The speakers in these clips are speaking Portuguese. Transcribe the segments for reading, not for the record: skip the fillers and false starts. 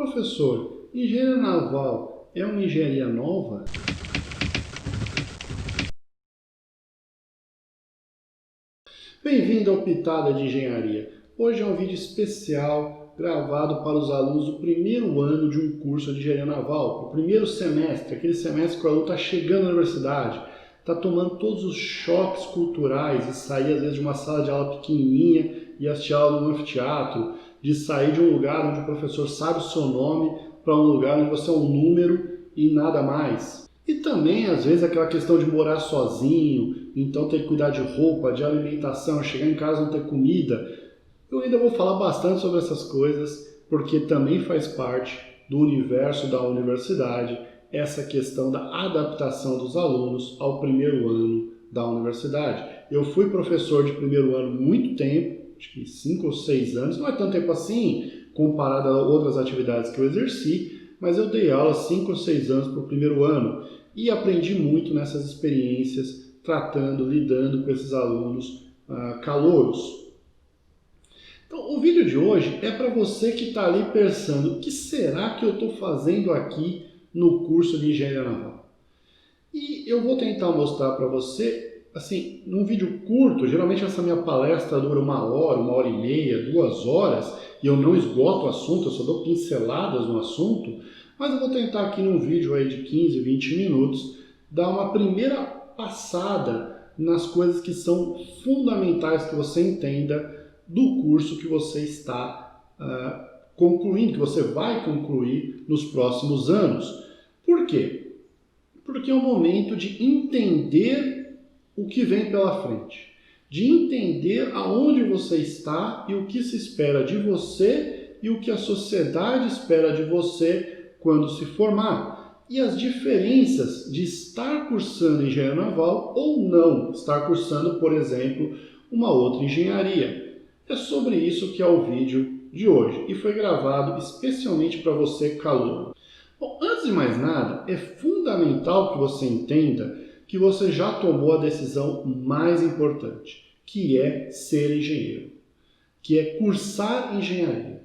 Professor, engenharia naval é uma engenharia nova? Bem-vindo ao Pitada de Engenharia. Hoje é um vídeo especial gravado para os alunos do primeiro ano de um curso de engenharia naval, o primeiro semestre, aquele semestre que o aluno está chegando na universidade, está tomando todos os choques culturais de sair às vezes de uma sala de aula pequenininha e assistir aula no anfiteatro, de sair de um lugar onde o professor sabe o seu nome para um lugar onde você é um número e nada mais. E também, às vezes, aquela questão de morar sozinho, então ter que cuidar de roupa, de alimentação, chegar em casa e não ter comida. Eu ainda vou falar bastante sobre essas coisas, porque também faz parte do universo da universidade essa questão da adaptação dos alunos ao primeiro ano da universidade. Eu fui professor de primeiro ano muito tempo, acho que 5 ou 6 anos, não é tanto tempo assim, comparado a outras atividades que eu exerci, mas eu dei aula 5 ou 6 anos para o primeiro ano e aprendi muito nessas experiências, tratando, lidando com esses alunos calouros. Então, o vídeo de hoje é para você que está ali pensando, o que será que eu estou fazendo aqui no curso de Engenharia Naval? E eu vou tentar mostrar para você, assim, num vídeo curto, geralmente essa minha palestra dura 1 hora e meia, 2 horas, e eu não esgoto o assunto, eu só dou pinceladas no assunto, mas eu vou tentar aqui num vídeo aí de 15, 20 minutos, dar uma primeira passada nas coisas que são fundamentais que você entenda do curso que você está concluindo, que você vai concluir nos próximos anos. Por quê? Porque é um momento de entender o que vem pela frente, de entender aonde você está e o que se espera de você e o que a sociedade espera de você quando se formar, e as diferenças de estar cursando engenharia naval ou não estar cursando, por exemplo, uma outra engenharia. É sobre isso que é o vídeo de hoje e foi gravado especialmente para você calouro. Bom, antes de mais nada, é fundamental que você entenda que você já tomou a decisão mais importante, que é ser engenheiro, que é cursar engenharia.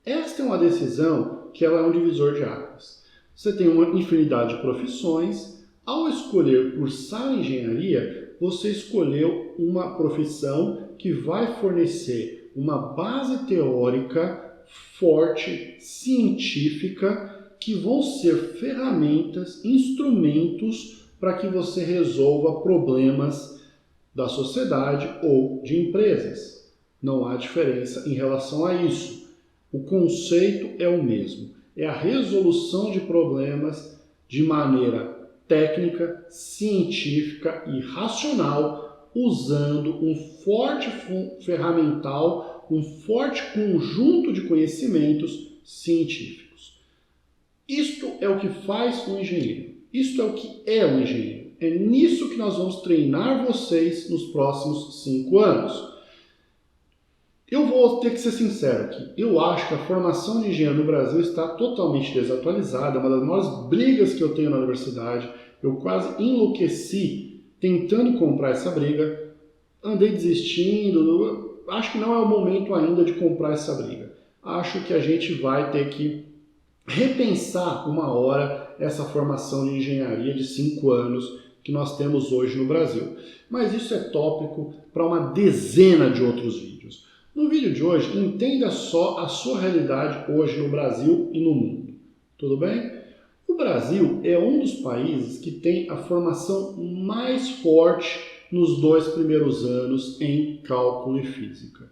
Esta é uma decisão que ela é um divisor de águas. Você tem uma infinidade de profissões. Ao escolher cursar engenharia, você escolheu uma profissão que vai fornecer uma base teórica forte, científica, que vão ser ferramentas, instrumentos para que você resolva problemas da sociedade ou de empresas. Não há diferença em relação a isso. O conceito é o mesmo. É a resolução de problemas de maneira técnica, científica e racional, usando um forte ferramental, um forte conjunto de conhecimentos científicos. Isto é o que faz um engenheiro. Isto é o que é um engenheiro. É nisso que nós vamos treinar vocês nos próximos 5 anos. Eu vou ter que ser sincero aqui. Eu acho que a formação de engenheiro no Brasil está totalmente desatualizada. É uma das maiores brigas que eu tenho na universidade. Eu quase enlouqueci tentando comprar essa briga. Andei desistindo. Acho que não é o momento ainda de comprar essa briga. Acho que a gente vai ter que repensar uma hora essa formação de engenharia de 5 anos que nós temos hoje no Brasil. Mas isso é tópico para uma dezena de outros vídeos. No vídeo de hoje, entenda só a sua realidade hoje no Brasil e no mundo. Tudo bem? O Brasil é um dos países que tem a formação mais forte nos 2 primeiros anos em cálculo e física.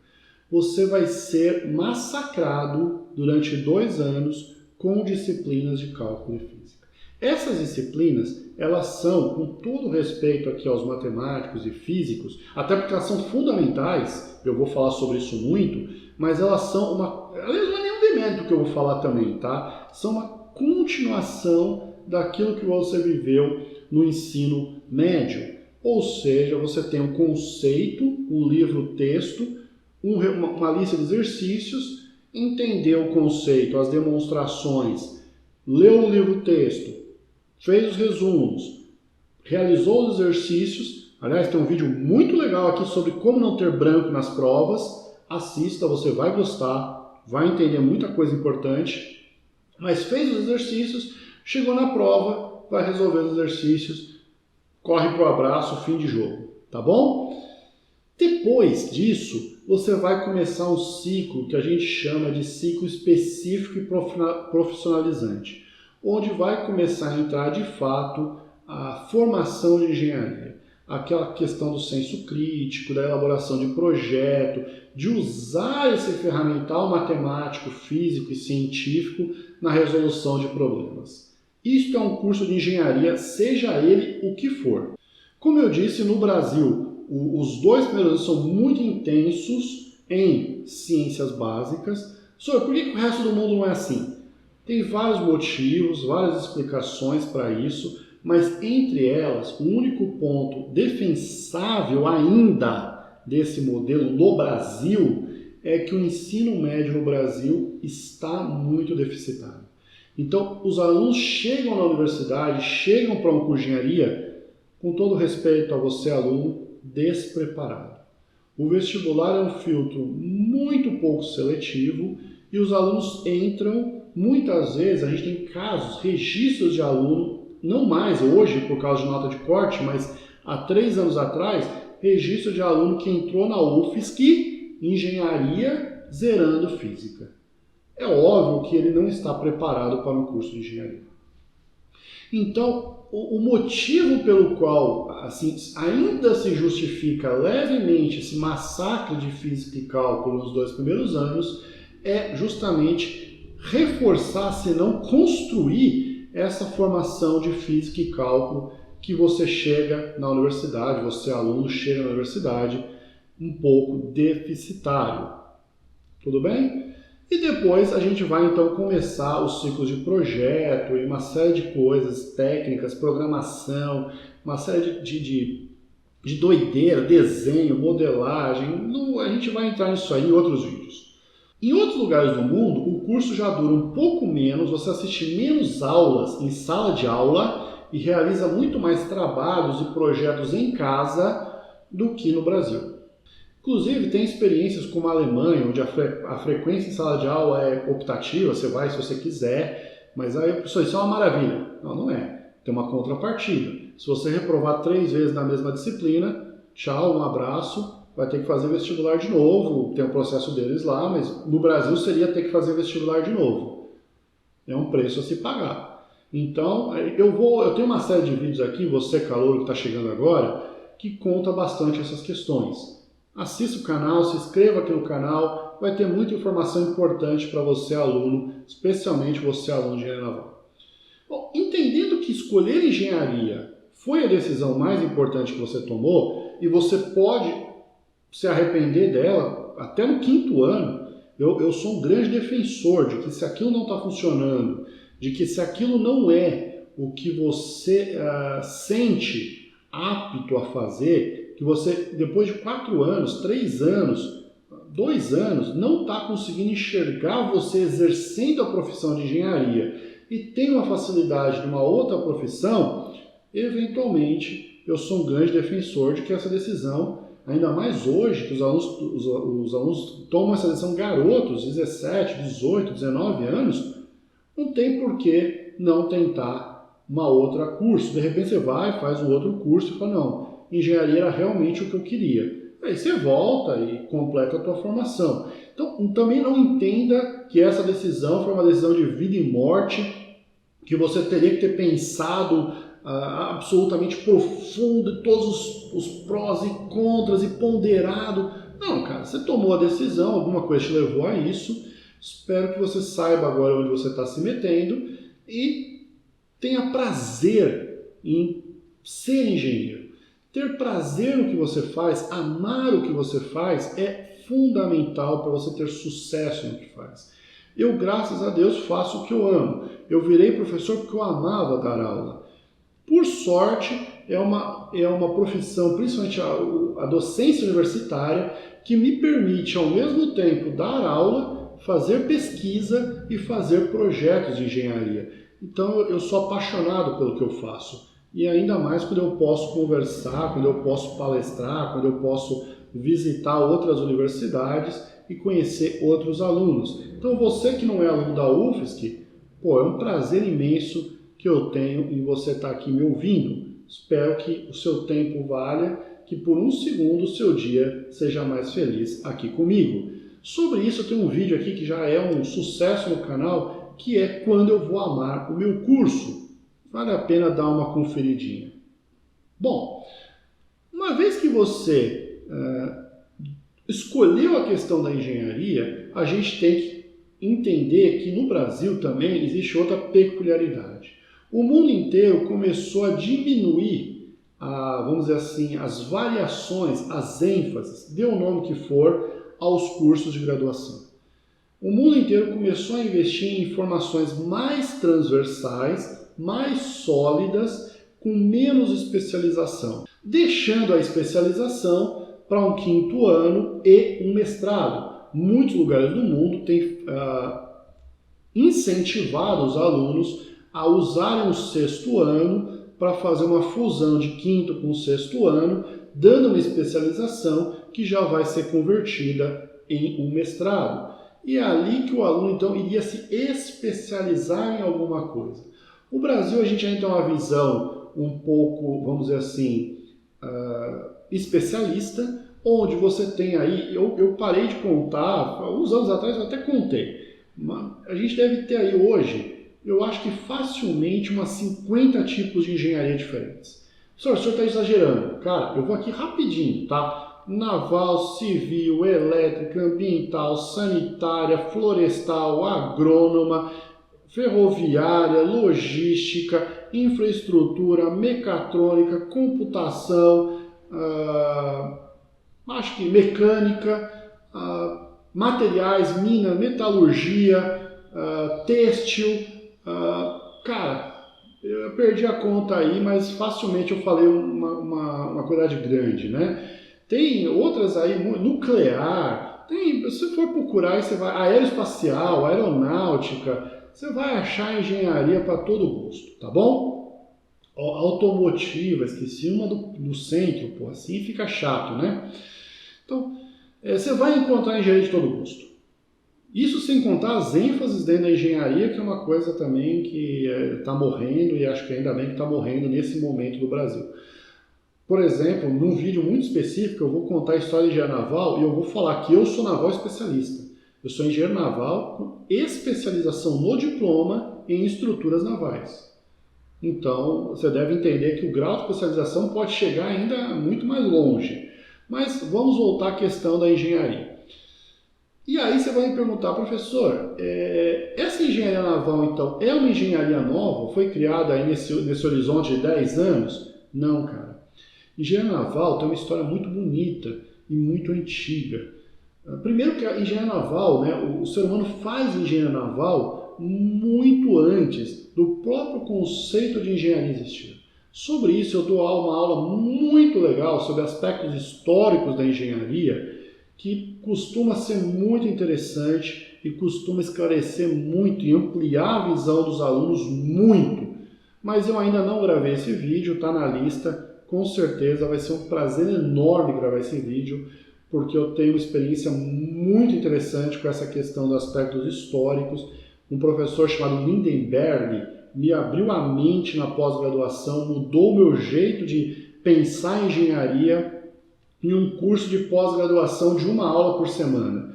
Você vai ser massacrado durante 2 anos com disciplinas de cálculo e física. Essas disciplinas, elas são, com todo respeito aqui aos matemáticos e físicos, até porque elas são fundamentais, eu vou falar sobre isso muito, mas elas são uma... Aliás, não é nenhum demérito que eu vou falar também, tá? São uma continuação daquilo que você viveu no ensino médio. Ou seja, você tem um conceito, um livro-texto, uma lista de exercícios, entender o conceito, as demonstrações, leu o livro-texto, fez os resumos, realizou os exercícios. Aliás, tem um vídeo muito legal aqui sobre como não ter branco nas provas. Assista, você vai gostar, vai entender muita coisa importante. Mas fez os exercícios, chegou na prova, vai resolver os exercícios, corre para o abraço, fim de jogo, tá bom? Depois disso, você vai começar um ciclo que a gente chama de ciclo específico e profissionalizante, onde vai começar a entrar de fato a formação de engenharia. Aquela questão do senso crítico, da elaboração de projeto, de usar esse ferramental matemático, físico e científico na resolução de problemas. Isto é um curso de engenharia, seja ele o que for. Como eu disse, no Brasil, os 2 primeiros anos são muito intensos em ciências básicas. Por que o resto do mundo não é assim? Tem vários motivos, várias explicações para isso, mas entre elas, o único ponto defensável ainda desse modelo no Brasil é que o ensino médio no Brasil está muito deficitário. Então, os alunos chegam na universidade, chegam para uma curso de engenharia, com todo respeito a você, aluno, despreparado. O vestibular é um filtro muito pouco seletivo e os alunos entram, muitas vezes, a gente tem casos, registros de aluno, não mais hoje por causa de nota de corte, mas há 3 anos atrás, registro de aluno que entrou na UFSC, engenharia, zerando física. É óbvio que ele não está preparado para um curso de engenharia. Então, o motivo pelo qual assim, ainda se justifica levemente esse massacre de física e cálculo nos 2 primeiros anos é justamente reforçar, se não construir, essa formação de física e cálculo que você chega na universidade, você aluno chega na universidade um pouco deficitário. Tudo bem? E depois a gente vai então começar os ciclos de projeto e uma série de coisas, técnicas, programação, uma série de doideira, desenho, modelagem. A gente vai entrar nisso aí em outros vídeos. Em outros lugares do mundo, o curso já dura um pouco menos, você assiste menos aulas em sala de aula e realiza muito mais trabalhos e projetos em casa do que no Brasil. Inclusive, tem experiências como a Alemanha, onde a frequência em sala de aula é optativa, você vai se você quiser, mas aí, pessoal, isso é uma maravilha. Não, não é. Tem uma contrapartida. Se você reprovar 3 vezes na mesma disciplina, tchau, um abraço, vai ter que fazer vestibular de novo, tem o processo deles lá, mas no Brasil seria ter que fazer vestibular de novo. É um preço a se pagar. Então, eu tenho uma série de vídeos aqui, você, calouro, que está chegando agora, que conta bastante essas questões. Assista o canal, se inscreva aqui no canal, vai ter muita informação importante para você, aluno, especialmente você, aluno de engenharia naval. Bom, entendendo que escolher engenharia foi a decisão mais importante que você tomou, e você pode se arrepender dela até no 5º ano, eu sou um grande defensor de que se aquilo não está funcionando, de que se aquilo não é o que você sente apto a fazer, que você, depois de 4 anos, 3 anos, 2 anos, não está conseguindo enxergar você exercendo a profissão de engenharia e tem uma facilidade de uma outra profissão, eventualmente eu sou um grande defensor de que essa decisão, ainda mais hoje, que os alunos tomam essa decisão garotos, 17, 18, 19 anos, não tem por que não tentar uma outra curso. De repente você vai, faz um outro curso e fala, não, engenharia era realmente o que eu queria. Aí você volta e completa a tua formação. Então, também não entenda que essa decisão foi uma decisão de vida e morte, que você teria que ter pensado absolutamente profundo, todos os prós e contras e ponderado. Não, cara, você tomou a decisão, alguma coisa te levou a isso. Espero que você saiba agora onde você está se metendo e tenha prazer em ser engenheiro. Ter prazer no que você faz, amar o que você faz é fundamental para você ter sucesso no que faz. Eu, graças a Deus, faço o que eu amo. Eu virei professor porque eu amava dar aula. Por sorte, é uma profissão, principalmente a docência universitária, que me permite, ao mesmo tempo, dar aula, fazer pesquisa e fazer projetos de engenharia. Então, eu sou apaixonado pelo que eu faço. E ainda mais quando eu posso conversar, quando eu posso palestrar, quando eu posso visitar outras universidades e conhecer outros alunos. Então você que não é aluno da UFSC, Pô, é um prazer imenso que eu tenho em você estar aqui me ouvindo. Espero que o seu tempo valha, que por um segundo o seu dia seja mais feliz aqui comigo. Sobre isso eu tenho um vídeo aqui que já é um sucesso no canal, que é Quando Eu Vou Amar, o meu curso. Vale a pena dar uma conferidinha. Bom, uma vez que você escolheu a questão da engenharia, a gente tem que entender que no Brasil também existe outra peculiaridade. O mundo inteiro começou a diminuir, vamos dizer assim, as variações, as ênfases, dê o nome que for, aos cursos de graduação. O mundo inteiro começou a investir em formações mais transversais, mais sólidas, com menos especialização, deixando a especialização para um quinto ano e um mestrado. Muitos lugares do mundo têm incentivado os alunos a usarem o sexto ano para fazer uma fusão de quinto com sexto ano, dando uma especialização que já vai ser convertida em um mestrado. E é ali que o aluno, então, iria se especializar em alguma coisa. No Brasil, a gente ainda tem uma visão um pouco, vamos dizer assim, especialista, onde você tem aí, eu parei de contar, uns anos atrás eu até contei, mas a gente deve ter aí hoje, eu acho que facilmente umas 50 tipos de engenharia diferentes. O senhor está exagerando. Cara, eu vou aqui rapidinho, tá? Naval, civil, elétrica, ambiental, sanitária, florestal, agrônoma, ferroviária, logística, infraestrutura, mecatrônica, computação, acho que mecânica, materiais, mina, metalurgia, têxtil, cara, eu perdi a conta aí, mas facilmente eu falei uma quantidade grande, né? Tem outras aí, nuclear, se você for procurar aí, você vai, aeroespacial, aeronáutica, você vai achar engenharia para todo gosto, tá bom? Automotiva, esqueci uma do centro, pô, assim fica chato, né? Então, você vai encontrar engenharia de todo gosto. Isso sem contar as ênfases dentro da engenharia, que é uma coisa também que está morrendo, e acho que ainda bem que está morrendo nesse momento do Brasil. Por exemplo, num vídeo muito específico, eu vou contar a história de engenharia naval e eu vou falar que eu sou naval especialista. Eu sou engenheiro naval com especialização no diploma em estruturas navais. Então, você deve entender que o grau de especialização pode chegar ainda muito mais longe. Mas vamos voltar à questão da engenharia. E aí você vai me perguntar, professor, essa engenharia naval, então, é uma engenharia nova? Foi criada aí nesse horizonte de 10 anos? Não, cara. Engenharia naval tem uma história muito bonita e muito antiga. Primeiro que a engenharia naval, né, o ser humano faz engenharia naval muito antes do próprio conceito de engenharia existir. Sobre isso eu dou uma aula muito legal sobre aspectos históricos da engenharia, que costuma ser muito interessante e costuma esclarecer muito e ampliar a visão dos alunos muito. Mas eu ainda não gravei esse vídeo, está na lista, com certeza vai ser um prazer enorme gravar esse vídeo, porque eu tenho uma experiência muito interessante com essa questão dos aspectos históricos. Um professor chamado Lindenberg me abriu a mente na pós-graduação, mudou o meu jeito de pensar em engenharia em um curso de pós-graduação de uma aula por semana.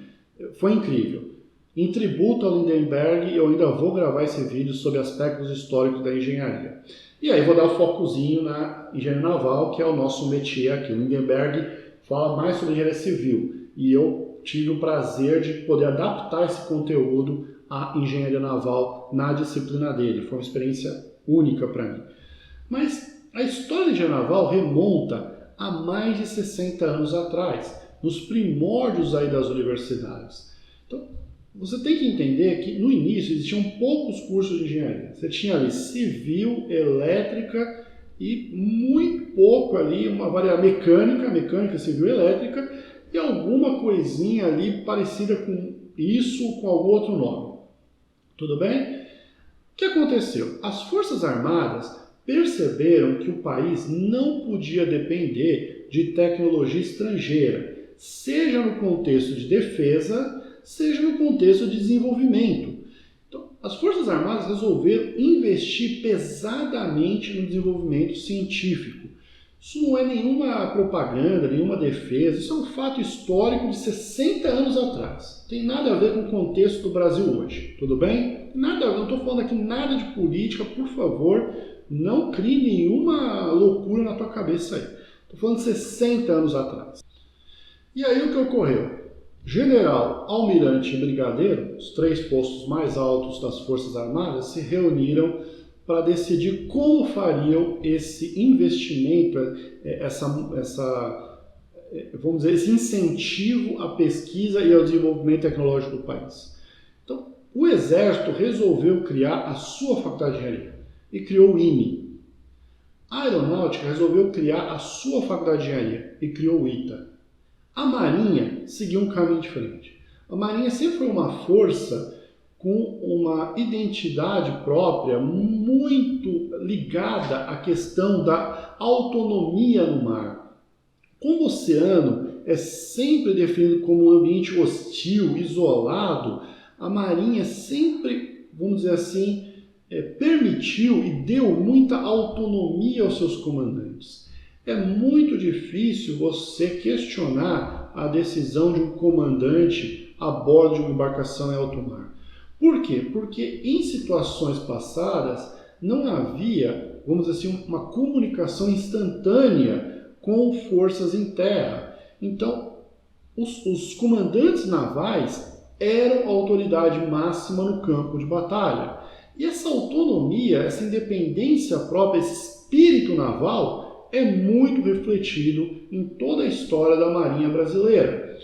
Foi incrível. Em tributo ao Lindenberg, eu ainda vou gravar esse vídeo sobre aspectos históricos da engenharia. E aí vou dar um focozinho na engenharia naval, que é o nosso métier aqui. O Lindenberg fala mais sobre engenharia civil e eu tive o prazer de poder adaptar esse conteúdo à engenharia naval na disciplina dele. Foi uma experiência única para mim. Mas a história da engenharia naval remonta há mais de 60 anos atrás, nos primórdios aí das universidades. Então, você tem que entender que no início existiam poucos cursos de engenharia. Você tinha ali civil, elétrica e muito pouco ali, uma variável mecânica, civil, elétrica e alguma coisinha ali parecida com isso, com algum outro nome. Tudo bem? O que aconteceu? As Forças Armadas perceberam que o país não podia depender de tecnologia estrangeira, seja no contexto de defesa, seja no contexto de desenvolvimento. Então, as Forças Armadas resolveram investir pesadamente no desenvolvimento científico. Isso não é nenhuma propaganda, nenhuma defesa, isso é um fato histórico de 60 anos atrás. Tem nada a ver com o contexto do Brasil hoje, tudo bem? Nada, não estou falando aqui nada de política, por favor, não crie nenhuma loucura na tua cabeça aí. Estou falando de 60 anos atrás. E aí o que ocorreu? General, almirante e brigadeiro, os 3 postos mais altos das Forças Armadas, se reuniram para decidir como fariam esse investimento, vamos dizer, esse incentivo à pesquisa e ao desenvolvimento tecnológico do país. Então, o Exército resolveu criar a sua faculdade de engenharia e criou o IME. A Aeronáutica resolveu criar a sua faculdade de engenharia e criou o ITA. A Marinha seguiu um caminho diferente. A Marinha sempre foi uma força com uma identidade própria muito ligada à questão da autonomia no mar. Como o oceano é sempre definido como um ambiente hostil, isolado, a Marinha sempre, vamos dizer assim, permitiu e deu muita autonomia aos seus comandantes. É muito difícil você questionar a decisão de um comandante a bordo de uma embarcação em alto mar. Por quê? Porque em situações passadas não havia, vamos dizer assim, uma comunicação instantânea com forças em terra. Então, os comandantes navais eram a autoridade máxima no campo de batalha. E essa autonomia, essa independência própria, esse espírito naval é muito refletido em toda a história da Marinha brasileira.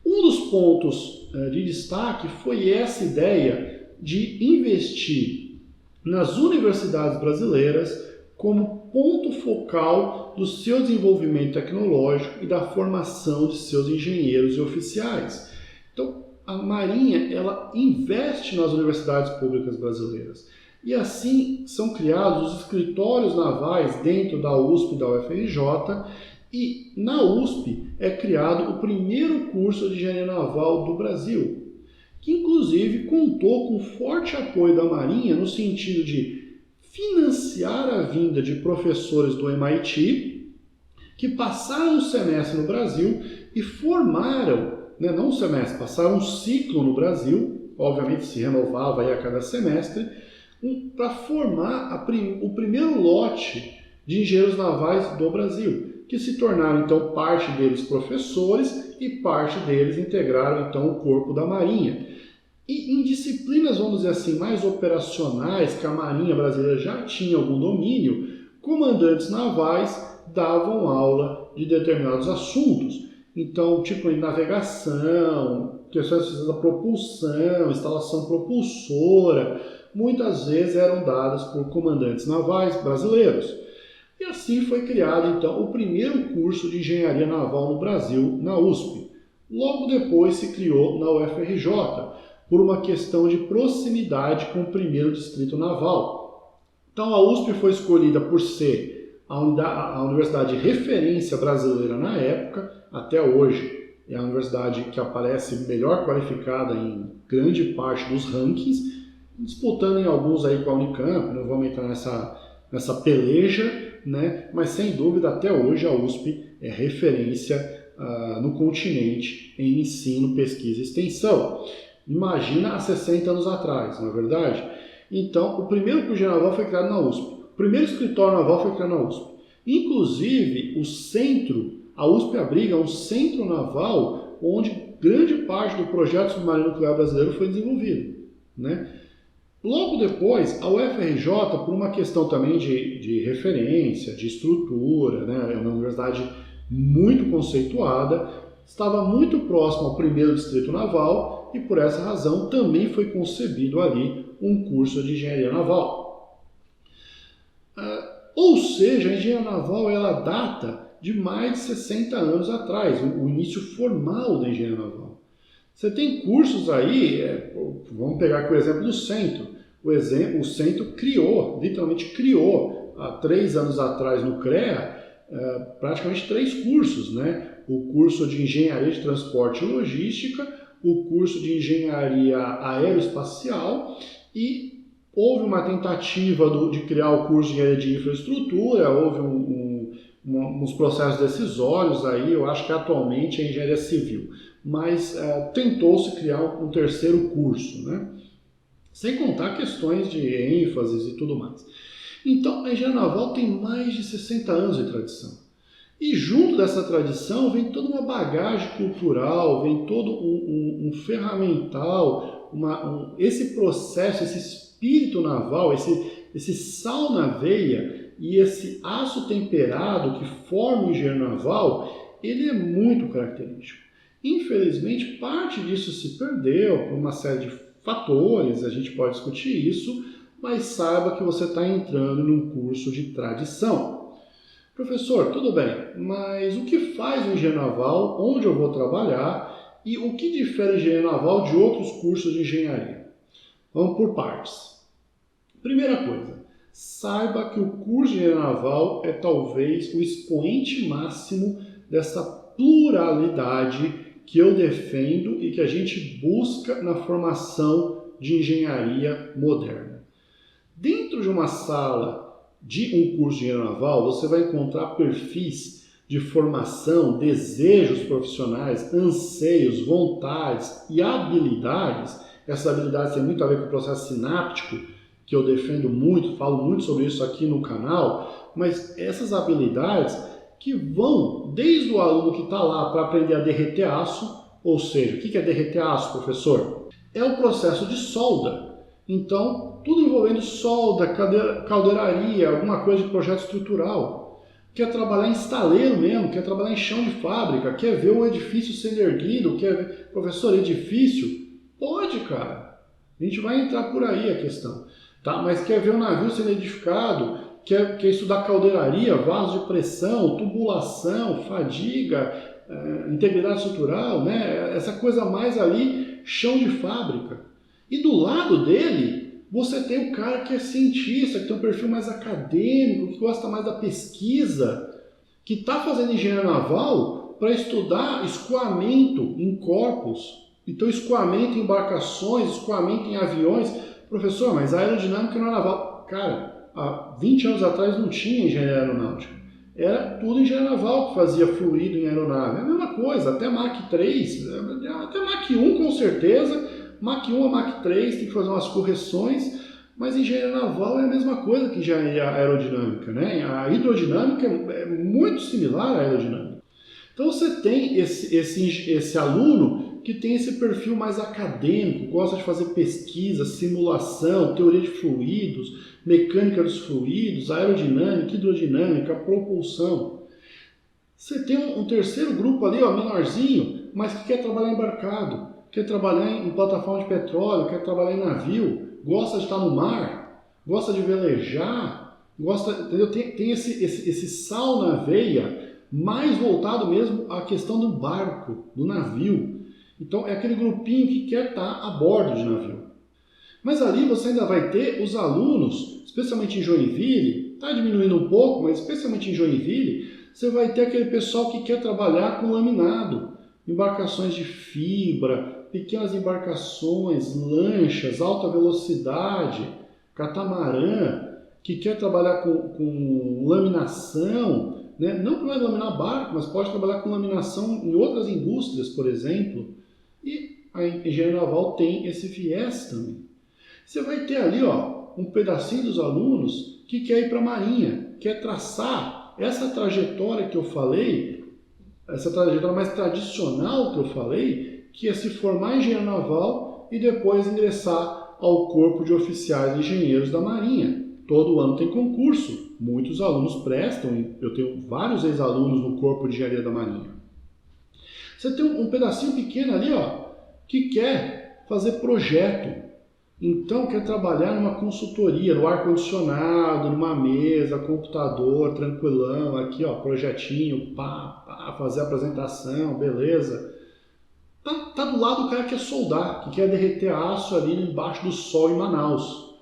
Um dos pontos de destaque foi essa ideia de investir nas universidades brasileiras como ponto focal do seu desenvolvimento tecnológico e da formação de seus engenheiros e oficiais. Então, a Marinha ela investe nas universidades públicas brasileiras. E assim são criados os escritórios navais dentro da USP e da UFRJ, e na USP é criado o primeiro curso de engenharia naval do Brasil, que inclusive contou com forte apoio da Marinha no sentido de financiar a vinda de professores do MIT que passaram um semestre no Brasil e formaram, não um semestre, passaram um ciclo no Brasil, obviamente se renovava aí a cada semestre, para formar o primeiro lote de engenheiros navais do Brasil, que se tornaram então parte deles professores e parte deles integraram então o corpo da Marinha. E em disciplinas, vamos dizer assim, mais operacionais, que a Marinha brasileira já tinha algum domínio, comandantes navais davam aula de determinados assuntos. Então, tipo em navegação, questões da propulsão, instalação propulsora, muitas vezes eram dadas por comandantes navais brasileiros. E assim foi criado, então, o primeiro curso de engenharia naval no Brasil, na USP. Logo depois se criou na UFRJ, por uma questão de proximidade com o primeiro distrito naval. Então, a USP foi escolhida por ser a universidade de referência brasileira na época, até hoje é a universidade que aparece melhor qualificada em grande parte dos rankings, disputando em alguns aí com a Unicamp, não vamos entrar nessa peleja, mas sem dúvida até hoje a USP é referência no continente em ensino, pesquisa e extensão. Imagina há 60 anos atrás, não é verdade? Então, o primeiro curso naval foi criado na USP, o primeiro escritório naval foi criado na USP. Inclusive, a USP abriga um centro naval onde grande parte do projeto submarino nuclear brasileiro foi desenvolvido, Logo depois, a UFRJ, por uma questão também de referência, de estrutura, é uma universidade muito conceituada, estava muito próximo ao primeiro distrito naval e por essa razão também foi concebido ali um curso de engenharia naval. Ou seja, a engenharia naval ela data de mais de 60 anos atrás, o início formal da engenharia naval. Você tem cursos aí, vamos pegar aqui o exemplo do centro. O centro literalmente criou, há 3 anos atrás no CREA, praticamente 3 cursos, O curso de Engenharia de Transporte e Logística, o curso de Engenharia Aeroespacial e Houve uma tentativa de criar o curso de engenharia de infraestrutura, houve uns processos decisórios aí, eu acho que atualmente é engenharia civil, mas tentou-se criar um terceiro curso, né? Sem contar questões de ênfases e tudo mais. Então, a engenharia naval tem mais de 60 anos de tradição. E junto dessa tradição vem toda uma bagagem cultural, vem todo um ferramental, esse processo, esse espírito naval, esse sal na veia e esse aço temperado que forma o engenheiro naval, ele é muito característico. Infelizmente, parte disso se perdeu por uma série de fatores, a gente pode discutir isso, mas saiba que você está entrando num curso de tradição. Professor, tudo bem, mas o que faz o engenheiro naval, onde eu vou trabalhar e o que difere o engenheiro naval de outros cursos de engenharia? Vamos por partes. Primeira coisa, saiba que o curso de engenharia naval é talvez o expoente máximo dessa pluralidade que eu defendo e que a gente busca na formação de engenharia moderna. Dentro de uma sala de um curso de engenharia naval, você vai encontrar perfis de formação, desejos profissionais, anseios, vontades e habilidades. Essas habilidades têm muito a ver com o processo sináptico, que eu defendo muito, falo muito sobre isso aqui no canal, mas essas habilidades que vão desde o aluno que está lá para aprender a derreter aço, ou seja, o que é derreter aço, professor? É o processo de solda. Então, tudo envolvendo solda, caldeiraria, alguma coisa de projeto estrutural. Quer trabalhar em estaleiro mesmo, quer trabalhar em chão de fábrica, quer ver o edifício sendo erguido, quer ver, professor, edifício? Pode, cara. A gente vai entrar por aí a questão. Tá? Mas quer ver o navio sendo edificado, quer estudar caldeiraria, vaso de pressão, tubulação, fadiga, integridade estrutural, né? Essa coisa mais ali, chão de fábrica. E do lado dele, você tem o cara que é cientista, que tem um perfil mais acadêmico, que gosta mais da pesquisa, que está fazendo engenharia naval para estudar escoamento em corpos. Então, escoamento em embarcações, escoamento em aviões. Professor, mas a aerodinâmica não é naval. Cara, há 20 anos atrás não tinha engenharia aeronáutica. Era tudo engenharia naval que fazia fluido em aeronave. É a mesma coisa, até Mach 3, até Mach 1 com certeza. Mach 1 a Mach 3 tem que fazer umas correções, mas engenharia naval é a mesma coisa que engenharia aerodinâmica, né? A hidrodinâmica é muito similar à aerodinâmica. Então você tem esse aluno que tem esse perfil mais acadêmico, gosta de fazer pesquisa, simulação, teoria de fluidos, mecânica dos fluidos, aerodinâmica, hidrodinâmica, propulsão. Você tem um terceiro grupo ali, ó, menorzinho, mas que quer trabalhar embarcado, quer trabalhar em plataforma de petróleo, quer trabalhar em navio, gosta de estar no mar, gosta de velejar, gosta, entendeu? Tem esse sal na veia, mais voltado mesmo à questão do barco, do navio. Então é aquele grupinho que quer estar a bordo de navio. Mas ali você ainda vai ter os alunos, especialmente em Joinville, está diminuindo um pouco, mas especialmente em Joinville, você vai ter aquele pessoal que quer trabalhar com laminado, embarcações de fibra, pequenas embarcações, lanchas, alta velocidade, catamarã, que quer trabalhar com laminação, né? Não que vai laminar barco, mas pode trabalhar com laminação em outras indústrias, por exemplo. E a engenharia naval tem esse viés também. Você vai ter ali, ó, um pedacinho dos alunos que quer ir para a marinha, quer traçar essa trajetória que eu falei, essa trajetória mais tradicional que eu falei, que é se formar em engenheiro naval e depois ingressar ao corpo de oficiais e engenheiros da marinha. Todo ano tem concurso, muitos alunos prestam, eu tenho vários ex-alunos no corpo de engenharia da marinha. Você tem um pedacinho pequeno ali, ó, que quer fazer projeto. Então quer trabalhar numa consultoria, no ar-condicionado, numa mesa, computador, tranquilão, aqui ó, projetinho, fazer apresentação, beleza. Tá do lado do cara que quer soldar, que quer derreter aço ali embaixo do sol em Manaus.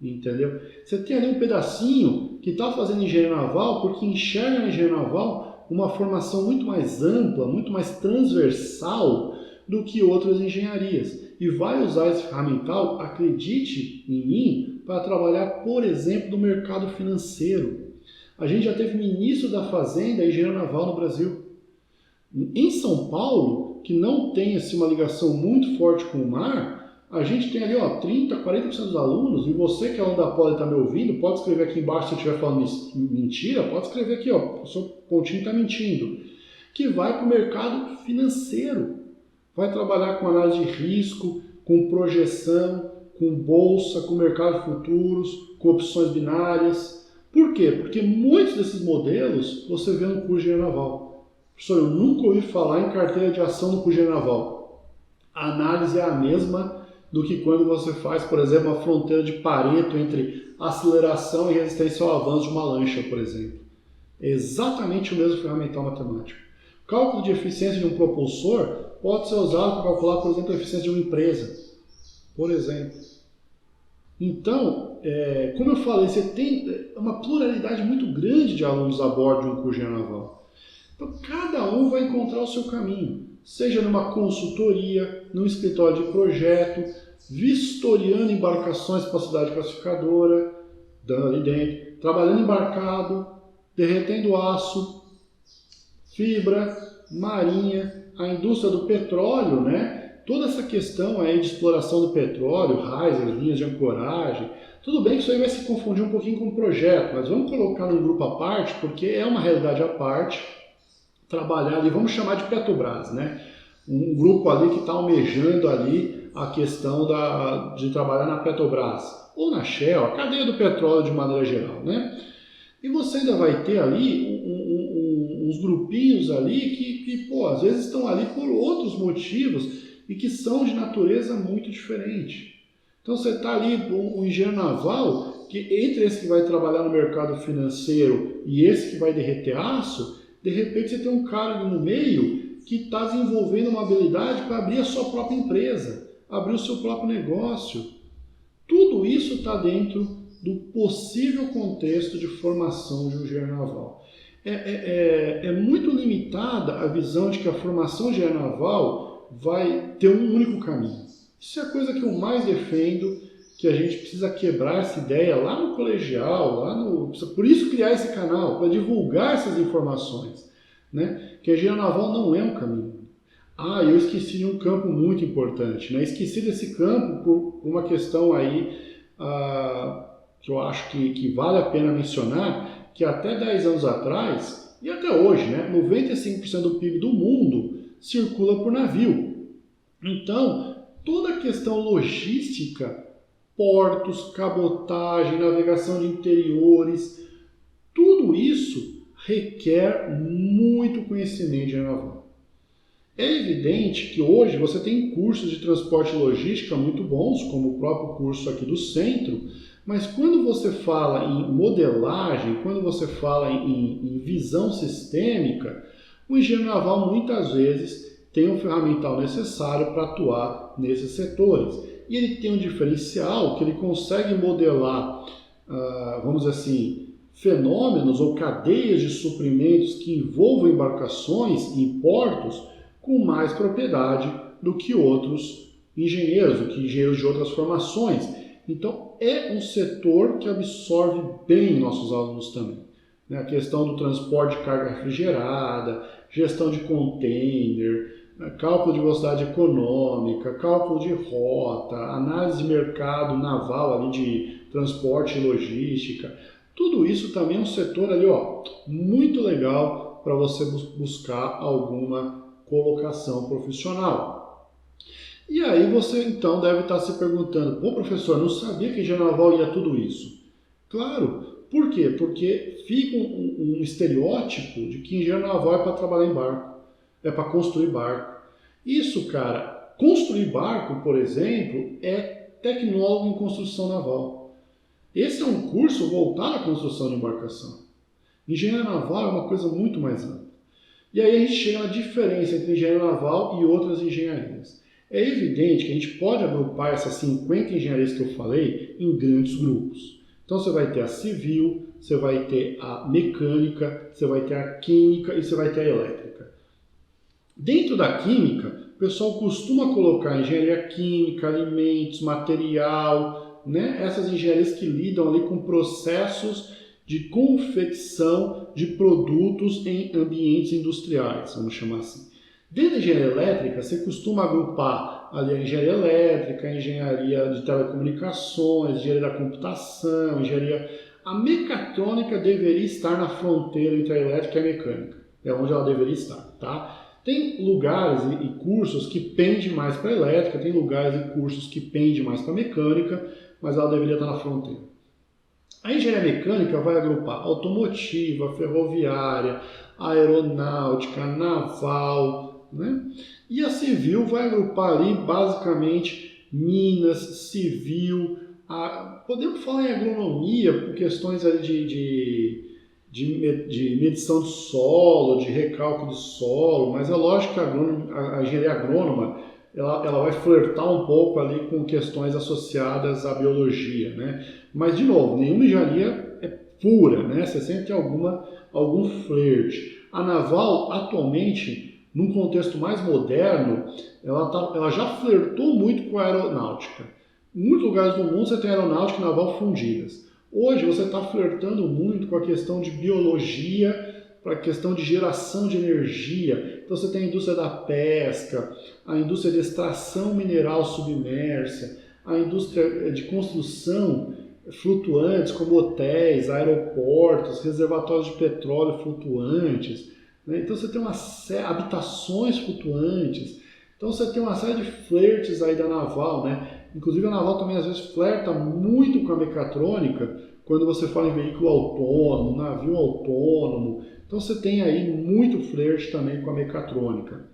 Entendeu? Você tem ali um pedacinho que está fazendo engenharia naval porque enxerga na engenharia naval uma formação muito mais ampla, muito mais transversal do que outras engenharias. E vai usar esse ferramental, acredite em mim, para trabalhar, por exemplo, no mercado financeiro. A gente já teve ministro da Fazenda e engenheiro naval no Brasil. Em São Paulo, que não tem assim, uma ligação muito forte com o mar, a gente tem ali 30%, 40% dos alunos, e você que é aluno da Poli e está me ouvindo, pode escrever aqui embaixo se eu estiver falando mentira, pode escrever aqui, o professor Coutinho está mentindo, que vai para o mercado financeiro, vai trabalhar com análise de risco, com projeção, com bolsa, com mercado de futuros, com opções binárias. Por quê? Porque muitos desses modelos você vê no curso de engenharia naval. Professor, eu nunca ouvi falar em carteira de ação no curso de engenharia naval. A análise é a mesma do que quando você faz, por exemplo, uma fronteira de Pareto entre aceleração e resistência ao avanço de uma lancha, por exemplo. É exatamente o mesmo ferramental matemático. O cálculo de eficiência de um propulsor pode ser usado para calcular, por exemplo, a eficiência de uma empresa, por exemplo. Então, como eu falei, você tem uma pluralidade muito grande de alunos a bordo de um curso de engenharia naval. Então, cada um vai encontrar o seu caminho, seja numa consultoria, num escritório de projeto, vistoriando embarcações para a cidade classificadora, dando ali dentro, trabalhando embarcado, derretendo aço, fibra, marinha, a indústria do petróleo, né? Toda essa questão aí de exploração do petróleo, risers, linhas de ancoragem, tudo bem que isso aí vai se confundir um pouquinho com o projeto, mas vamos colocar num grupo à parte, porque é uma realidade à parte, trabalhar ali, vamos chamar de Petrobras, né? Um grupo ali que está almejando ali a questão de trabalhar na Petrobras, ou na Shell, a cadeia do petróleo de maneira geral, né? E você ainda vai ter ali uns grupinhos ali que às vezes estão ali por outros motivos e que são de natureza muito diferente. Então você está ali, um engenheiro naval, que entre esse que vai trabalhar no mercado financeiro e esse que vai derreter aço, de repente você tem um cara ali no meio que está desenvolvendo uma habilidade para abrir a sua própria empresa, abrir o seu próprio negócio. Tudo isso está dentro do possível contexto de formação de um engenheiro naval. É muito limitada a visão de que a formação de engenheiro naval vai ter um único caminho. Isso é a coisa que eu mais defendo, que a gente precisa quebrar essa ideia lá no colegial, por isso criar esse canal, para divulgar essas informações, né? Que a engenharia naval não é um caminho. Eu esqueci de um campo muito importante, né? Esqueci desse campo por uma questão aí que eu acho que vale a pena mencionar, que até 10 anos atrás, e até hoje, né, 95% do PIB do mundo circula por navio. Então, toda a questão logística, portos, cabotagem, navegação de interiores, tudo isso requer muito conhecimento de engenharia naval. É evidente que hoje você tem cursos de transporte e logística muito bons, como o próprio curso aqui do centro, mas quando você fala em modelagem, quando você fala em visão sistêmica, o engenheiro naval muitas vezes tem um ferramental necessário para atuar nesses setores. E ele tem um diferencial que ele consegue modelar, vamos dizer assim, fenômenos ou cadeias de suprimentos que envolvam embarcações em portos com mais propriedade do que outros engenheiros, do que engenheiros de outras formações. Então, é um setor que absorve bem nossos alunos também. A questão do transporte de carga refrigerada, gestão de container, cálculo de velocidade econômica, cálculo de rota, análise de mercado naval ali de transporte e logística. Tudo isso também é um setor ali, muito legal para você buscar alguma colocação profissional. E aí você então deve estar se perguntando, professor, não sabia que engenharia naval ia tudo isso. Claro, por quê? Porque fica um estereótipo de que engenheiro naval é para trabalhar em barco, é para construir barco. Isso, cara, construir barco, por exemplo, é tecnólogo em construção naval. Esse é um curso voltado à construção de embarcação. Engenharia naval é uma coisa muito mais ampla. E aí a gente chega na diferença entre engenharia naval e outras engenharias. É evidente que a gente pode agrupar essas 50 engenharias que eu falei em grandes grupos. Então você vai ter a civil, você vai ter a mecânica, você vai ter a química e você vai ter a elétrica. Dentro da química, o pessoal costuma colocar engenharia química, alimentos, material, né? Essas engenharias que lidam ali com processos de confecção de produtos em ambientes industriais, vamos chamar assim. Dentro da engenharia elétrica, você costuma agrupar ali a engenharia elétrica, a engenharia de telecomunicações, engenharia da computação, engenharia... A mecatrônica deveria estar na fronteira entre a elétrica e a mecânica, é onde ela deveria estar, tá? Tem lugares e cursos que pendem mais para a elétrica, tem lugares e cursos que pendem mais para a mecânica, mas ela deveria estar na fronteira. A engenharia mecânica vai agrupar automotiva, ferroviária, aeronáutica, naval, né? E a civil vai agrupar ali basicamente minas, civil, podemos falar em agronomia por questões ali de medição de solo, de recálculo de solo, mas é lógico que a engenharia agrônoma ela vai flertar um pouco ali com questões associadas à biologia, né? Mas, de novo, nenhuma engenharia é pura, né? Você sempre tem algum flerte. A naval, atualmente, num contexto mais moderno, ela já flertou muito com a aeronáutica. Em muitos lugares do mundo você tem aeronáutica e naval fundidas. Hoje você está flertando muito com a questão de biologia, para a questão de geração de energia. Então você tem a indústria da pesca, a indústria de extração mineral submersa, a indústria de construção flutuantes, como hotéis, aeroportos, reservatórios de petróleo flutuantes, né? Então você tem habitações flutuantes. Então você tem uma série de flertes aí da naval, né? Inclusive a naval também às vezes flerta muito com a mecatrônica quando você fala em veículo autônomo, navio autônomo. Então você tem aí muito flerte também com a mecatrônica,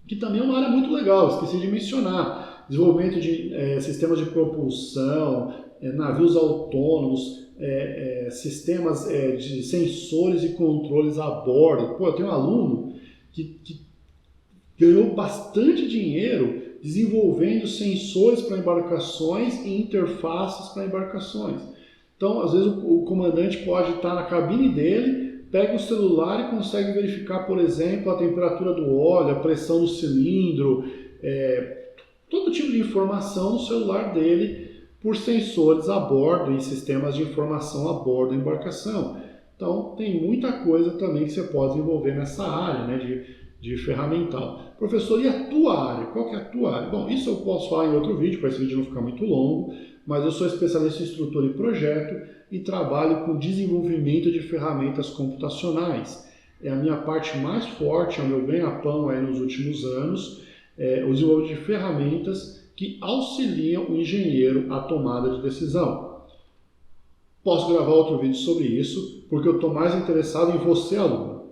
que também é uma área muito legal, esqueci de mencionar. Desenvolvimento de sistemas de propulsão, navios autônomos, sistemas de sensores e controles a bordo. Pô, eu tenho um aluno que ganhou bastante dinheiro desenvolvendo sensores para embarcações e interfaces para embarcações. Então, às vezes, o comandante pode estar na cabine dele, pega o celular e consegue verificar, por exemplo, a temperatura do óleo, a pressão do cilindro, todo tipo de informação no celular dele por sensores a bordo e sistemas de informação a bordo da embarcação. Então, tem muita coisa também que você pode desenvolver nessa área, né, de ferramental. Professor, e a tua área? Qual que é a tua área? Bom, isso eu posso falar em outro vídeo, para esse vídeo não ficar muito longo, mas eu sou especialista em estrutura e projeto e trabalho com desenvolvimento de ferramentas computacionais. É a minha parte mais forte, é o meu ganha-pão aí nos últimos anos, o desenvolvimento de ferramentas que auxiliam o engenheiro à tomada de decisão. Posso gravar outro vídeo sobre isso, porque eu estou mais interessado em você, aluno.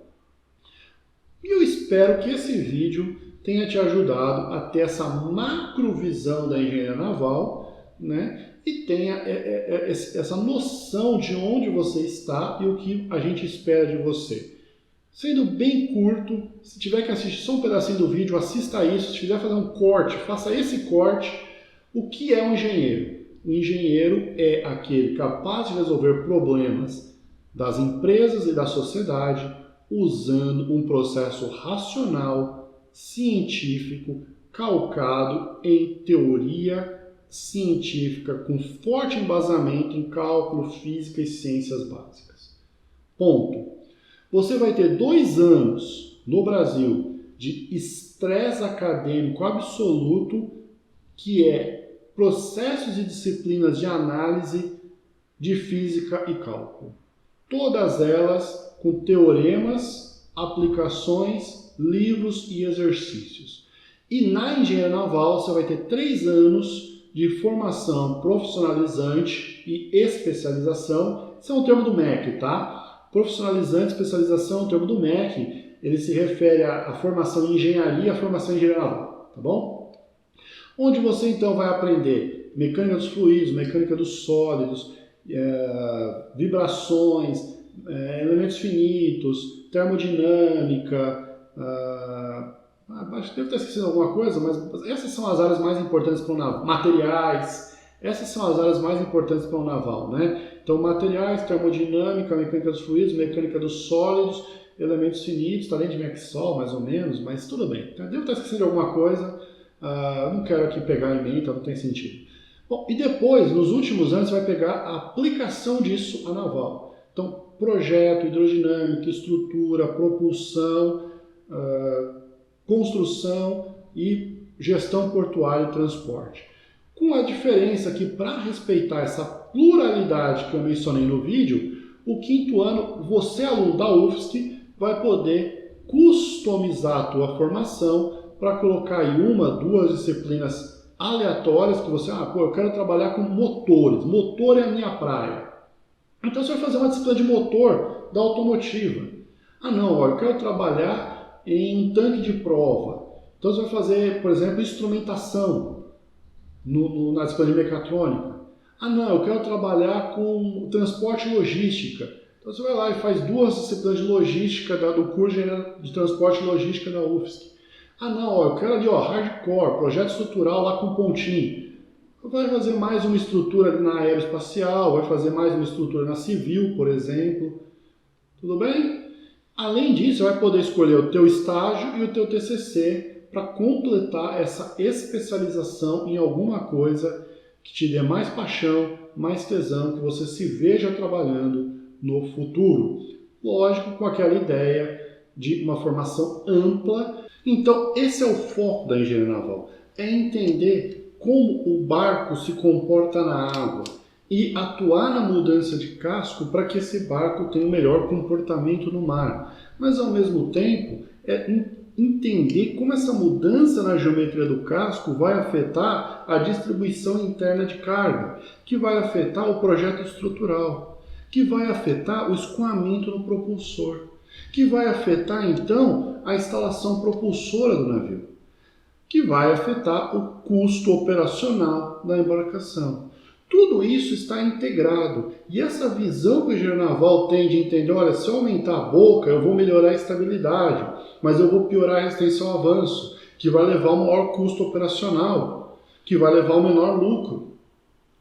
E eu espero que esse vídeo tenha te ajudado a ter essa macrovisão da engenharia naval, né? E tenha essa noção de onde você está e o que a gente espera de você. Sendo bem curto, se tiver que assistir só um pedacinho do vídeo, assista isso. Se quiser fazer um corte, faça esse corte. O que é um engenheiro? O engenheiro é aquele capaz de resolver problemas das empresas e da sociedade usando um processo racional, científico, calcado em teoria científica, com forte embasamento em cálculo, física e ciências básicas. Ponto. Você vai ter 2 anos no Brasil de estresse acadêmico absoluto, que é processos e disciplinas de análise de física e cálculo. Todas elas com teoremas, aplicações, livros e exercícios. E na engenharia naval você vai ter 3 anos de formação profissionalizante e especialização. Isso é um termo do MEC, tá? Profissionalizante, especialização é um termo do MEC. Ele se refere à formação em engenharia e à formação em engenharia naval, tá bom? Onde você então vai aprender mecânica dos fluidos, mecânica dos sólidos, vibrações, elementos finitos, termodinâmica, acho que devo estar esquecendo alguma coisa, mas essas são as áreas mais importantes para o naval. Materiais, essas são as áreas mais importantes para o naval, né? Então, materiais, termodinâmica, mecânica dos fluidos, mecânica dos sólidos, elementos finitos, está dentro de MXOL, mais ou menos, mas tudo bem. Devo estar esquecendo de alguma coisa, não quero aqui pegar em mente, não tem sentido. Bom, e depois, nos últimos anos, você vai pegar a aplicação disso à naval. Então, projeto, hidrodinâmica, estrutura, propulsão, construção e gestão portuária e transporte. Com a diferença que, para respeitar essa pluralidade que eu mencionei no vídeo, o quinto ano, você, aluno da UFSC, vai poder customizar a tua formação para colocar aí uma, duas disciplinas aleatórias que você, eu quero trabalhar com motores, motor é a minha praia. Então você vai fazer uma disciplina de motor da automotiva. Eu quero trabalhar em um tanque de prova. Então você vai fazer, por exemplo, instrumentação na disciplina de mecatrônica. Eu quero trabalhar com transporte e logística. Então você vai lá e faz duas disciplinas de logística do curso de transporte e logística da UFSC. Eu quero ali, hardcore, projeto estrutural lá com pontinho. Vai fazer mais uma estrutura ali na aeroespacial, vai fazer mais uma estrutura na civil, por exemplo. Tudo bem? Além disso, você vai poder escolher o teu estágio e o teu TCC para completar essa especialização em alguma coisa que te dê mais paixão, mais tesão, que você se veja trabalhando no futuro. Lógico, com aquela ideia de uma formação ampla. Então, esse é o foco da engenharia naval, é entender como o barco se comporta na água e atuar na mudança de casco para que esse barco tenha um melhor comportamento no mar. Mas, ao mesmo tempo, é entender como essa mudança na geometria do casco vai afetar a distribuição interna de carga, que vai afetar o projeto estrutural, que vai afetar o escoamento no propulsor, que vai afetar, então, a instalação propulsora do navio, que vai afetar o custo operacional da embarcação. Tudo isso está integrado. E essa visão que o engenheiro naval tem de entender, se eu aumentar a boca, eu vou melhorar a estabilidade, mas eu vou piorar a resistência ao avanço, que vai levar ao maior custo operacional, que vai levar ao menor lucro.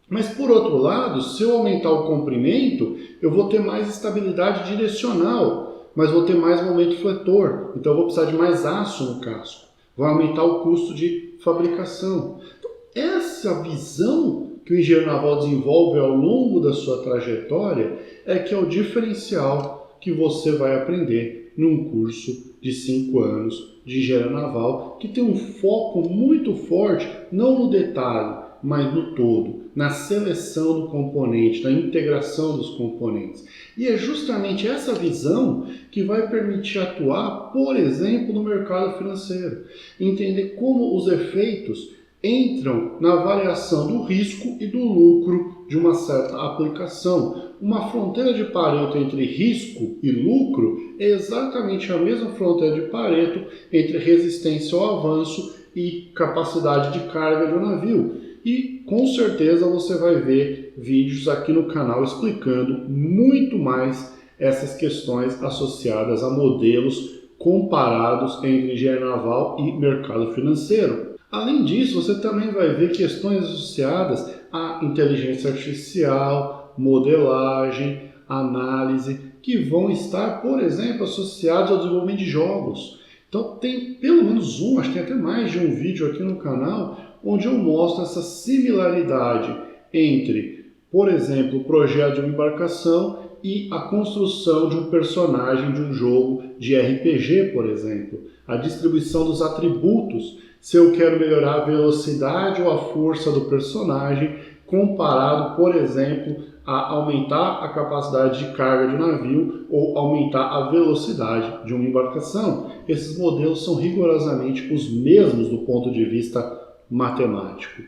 Mas, por outro lado, se eu aumentar o comprimento, eu vou ter mais estabilidade direcional, mas vou ter mais momento fletor, então eu vou precisar de mais aço no casco. Vai aumentar o custo de fabricação. Então, essa visão que o engenheiro naval desenvolve ao longo da sua trajetória é que é o diferencial que você vai aprender num curso de 5 anos de engenharia naval, que tem um foco muito forte, não no detalhe, mas no todo, na seleção do componente, na integração dos componentes. E é justamente essa visão que vai permitir atuar, por exemplo, no mercado financeiro. Entender como os efeitos entram na variação do risco e do lucro de uma certa aplicação. Uma fronteira de Pareto entre risco e lucro é exatamente a mesma fronteira de Pareto entre resistência ao avanço e capacidade de carga de um navio. E com certeza você vai ver vídeos aqui no canal explicando muito mais essas questões associadas a modelos comparados entre engenharia naval e mercado financeiro. Além disso, você também vai ver questões associadas à inteligência artificial, modelagem, análise, que vão estar, por exemplo, associados ao desenvolvimento de jogos. Então tem pelo menos acho que tem até mais de um vídeo aqui no canal, onde eu mostro essa similaridade entre, por exemplo, o projeto de uma embarcação e a construção de um personagem de um jogo de RPG, por exemplo. A distribuição dos atributos, se eu quero melhorar a velocidade ou a força do personagem, comparado, por exemplo, a aumentar a capacidade de carga de um navio ou aumentar a velocidade de uma embarcação. Esses modelos são rigorosamente os mesmos do ponto de vista matemático.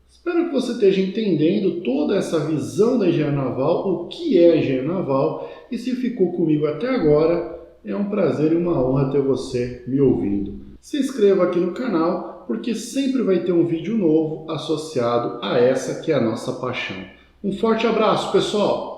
Espero que você esteja entendendo toda essa visão da engenharia naval, o que é a engenharia naval, e se ficou comigo até agora, é um prazer e uma honra ter você me ouvindo. Se inscreva aqui no canal, porque sempre vai ter um vídeo novo associado a essa que é a nossa paixão. Um forte abraço, pessoal!